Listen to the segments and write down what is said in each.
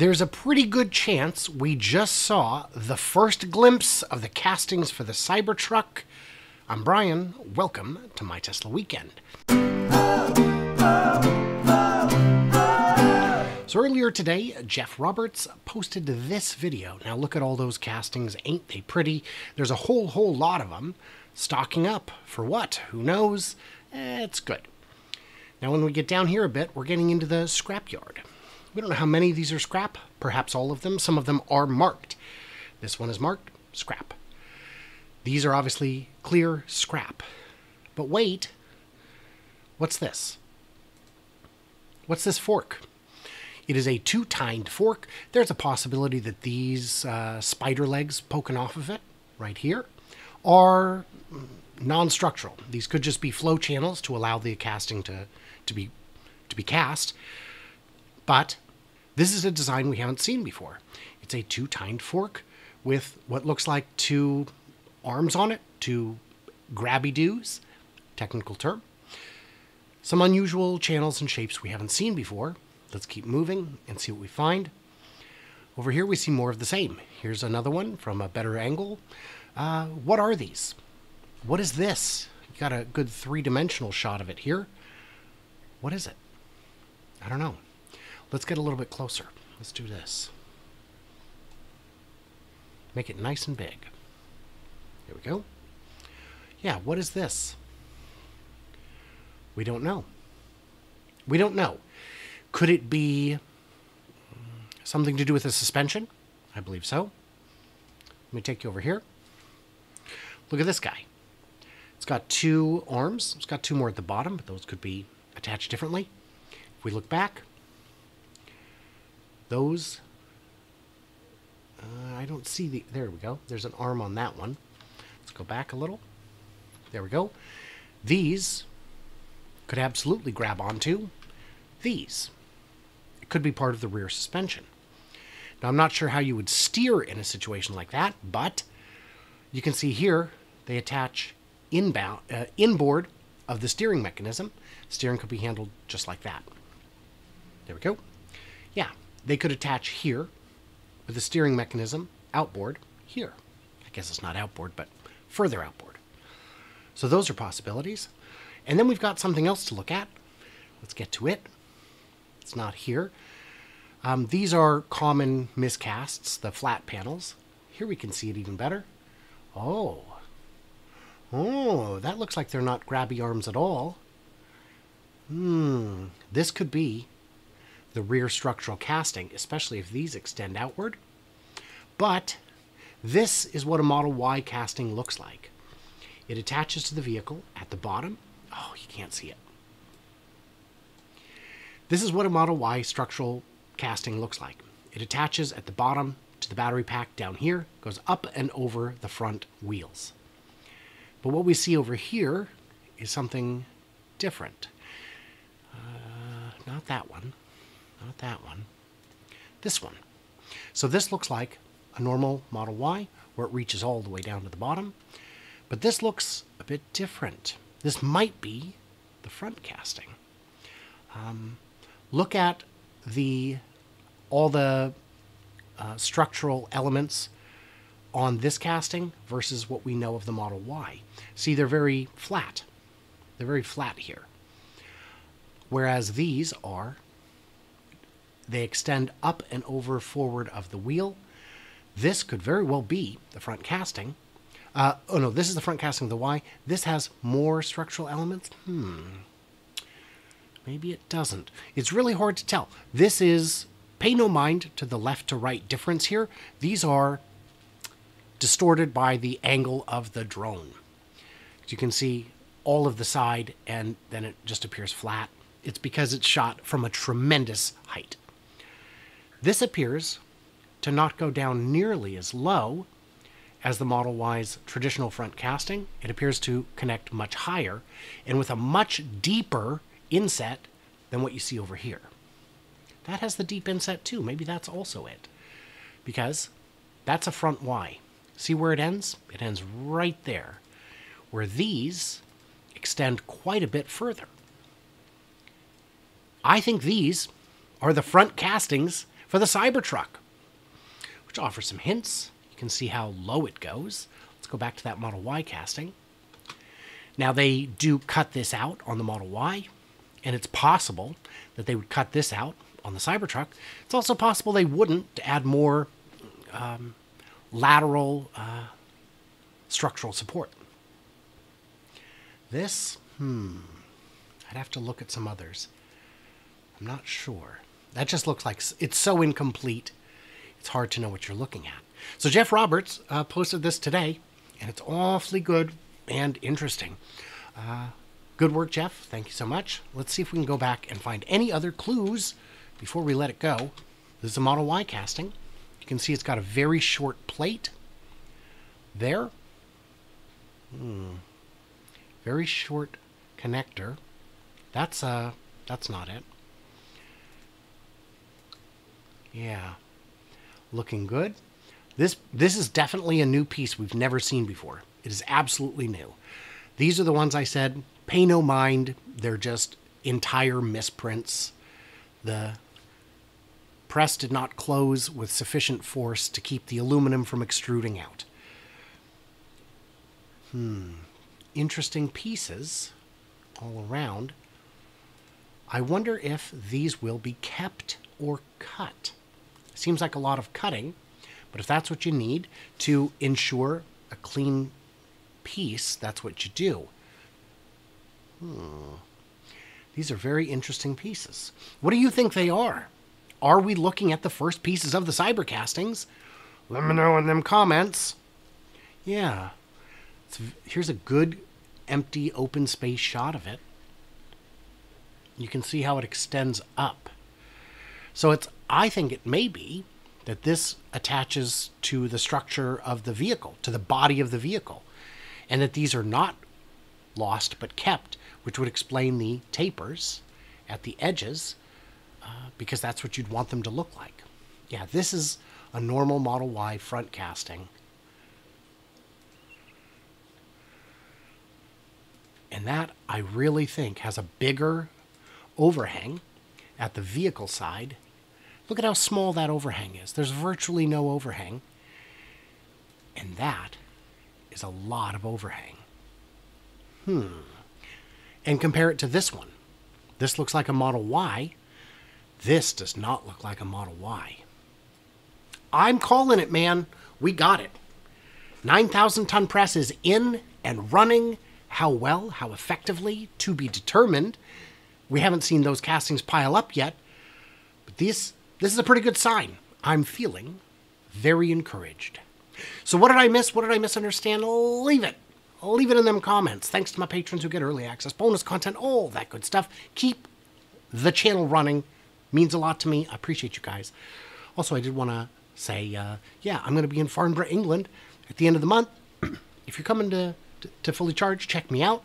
There's a pretty good chance we just saw the first glimpse of the castings for the Cybertruck. I'm Brian. Welcome to My Tesla Weekend. So earlier today, Jeff Roberts posted this video. Now look at all those castings. Ain't they pretty? There's a whole lot of them. Stocking up. For what? Who knows? It's good. Now when we get down here a bit, we're getting into the scrapyard. We don't know how many of these are scrap. Perhaps all of them. Some of them are marked. This one is marked scrap. These are obviously clear scrap. But wait. What's this? What's this fork? It is a two-tined fork. There's a possibility that these spider legs poking off of it, right here, are non-structural. These could just be flow channels to allow the casting to be cast. But this is a design we haven't seen before. It's a two-tined fork with what looks like two arms on it, two grabby-doos, technical term. Some unusual channels and shapes we haven't seen before. Let's keep moving and see what we find. Over here we see more of the same. Here's another one from a better angle. What are these? What is this? You got a good three-dimensional shot of it here. What is it? I don't know. Let's get a little bit closer. Let's do this. Make it nice and big. There we go. Yeah, what is this? We don't know. We don't know. Could it be something to do with the suspension? I believe so. Let me take you over here. Look at this guy. It's got two arms. It's got two more at the bottom, but those could be attached differently. If we look back, those, I don't see the, there we go. There's an arm on that one. Let's go back a little. There we go. These could absolutely grab onto these. It could be part of the rear suspension. Now, I'm not sure how you would steer in a situation like that, but you can see here they attach inboard of the steering mechanism. Steering could be handled just like that. There we go. Yeah, they could attach here with the steering mechanism outboard here. I guess it's not outboard, but further outboard. So those are possibilities. And then we've got something else to look at. Let's get to it. It's not here. These are common miscasts, the flat panels. Here we can see it even better. Oh, that looks like they're not grabby arms at all. This could be the rear structural casting, especially if these extend outward. But this is what a Model Y casting looks like. It attaches to the vehicle at the bottom. Oh, you can't see it. This is what a Model Y structural casting looks like. It attaches at the bottom to the battery pack down here, goes up and over the front wheels. But what we see over here is something different. Not that one. Not that one. This one. So this looks like a normal Model Y, where it reaches all the way down to the bottom. But this looks a bit different. This might be the front casting. Look at all the structural elements on this casting versus what we know of the Model Y. See, they're very flat. They're very flat here. Whereas these are, they extend up and over forward of the wheel. This could very well be the front casting. Oh no, this is the front casting of the Y. This has more structural elements. Maybe it doesn't. It's really hard to tell. This is, pay no mind to the left to right difference here. These are distorted by the angle of the drone. You can see all of the side and then it just appears flat. It's because it's shot from a tremendous height. This appears to not go down nearly as low as the Model Y's traditional front casting. It appears to connect much higher and with a much deeper inset than what you see over here. That has the deep inset too. Maybe that's also it. Because that's a front Y. See where it ends? It ends right there. Where these extend quite a bit further. I think these are the front castings for the Cybertruck, which offers some hints. You can see how low it goes. Let's go back to that Model Y casting. Now, they do cut this out on the Model Y, and it's possible that they would cut this out on the Cybertruck. It's also possible they wouldn't, to add more lateral structural support. This, I'd have to look at some others. I'm not sure. That just looks like it's so incomplete, it's hard to know what you're looking at. So Jeff Roberts posted this today, and it's awfully good and interesting. Good work, Jeff. Thank you so much. Let's see if we can go back and find any other clues before we let it go. This is a Model Y casting. You can see it's got a very short plate there. Very short connector. That's not it. Yeah. Looking good. This is definitely a new piece we've never seen before. It is absolutely new. These are the ones I said, pay no mind. They're just entire misprints. The press did not close with sufficient force to keep the aluminum from extruding out. Interesting pieces all around. I wonder if these will be kept or cut. Seems like a lot of cutting, but if that's what you need to ensure a clean piece, that's what you do. These are very interesting pieces. What do you think they are? Are we looking at the first pieces of the cyber castings? Let me know in them comments. Yeah. Here's a good empty open space shot of it. You can see how it extends up. So I think it may be that this attaches to the structure of the vehicle, to the body of the vehicle, and that these are not lost but kept, which would explain the tapers at the edges, because that's what you'd want them to look like. Yeah, this is a normal Model Y front casting. And that, I really think, has a bigger overhang at the vehicle side. Look at how small that overhang is. There's virtually no overhang. And that is a lot of overhang. And compare it to this one. This looks like a Model Y. This does not look like a Model Y. I'm calling it, man. We got it. 9,000 ton press is in and running. How well, how effectively, to be determined. We haven't seen those castings pile up yet, but this is a pretty good sign. I'm feeling very encouraged. So what did I miss? What did I misunderstand? Leave it. Leave it in them comments. Thanks to my patrons who get early access, bonus content, all that good stuff. Keep the channel running. Means a lot to me. I appreciate you guys. Also, I did want to say, yeah, I'm going to be in Farnborough, England at the end of the month. If you're coming to Fully Charged, check me out.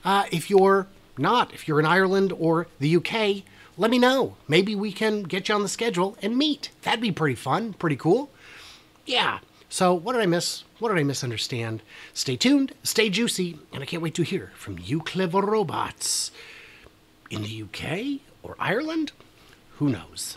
If you're not, if you're in Ireland or the UK, let me know. Maybe we can get you on the schedule and meet. That'd be pretty fun, pretty cool. Yeah. So what did I miss? What did I misunderstand? Stay tuned, stay juicy, and I can't wait to hear from you clever robots. In the UK or Ireland? Who knows?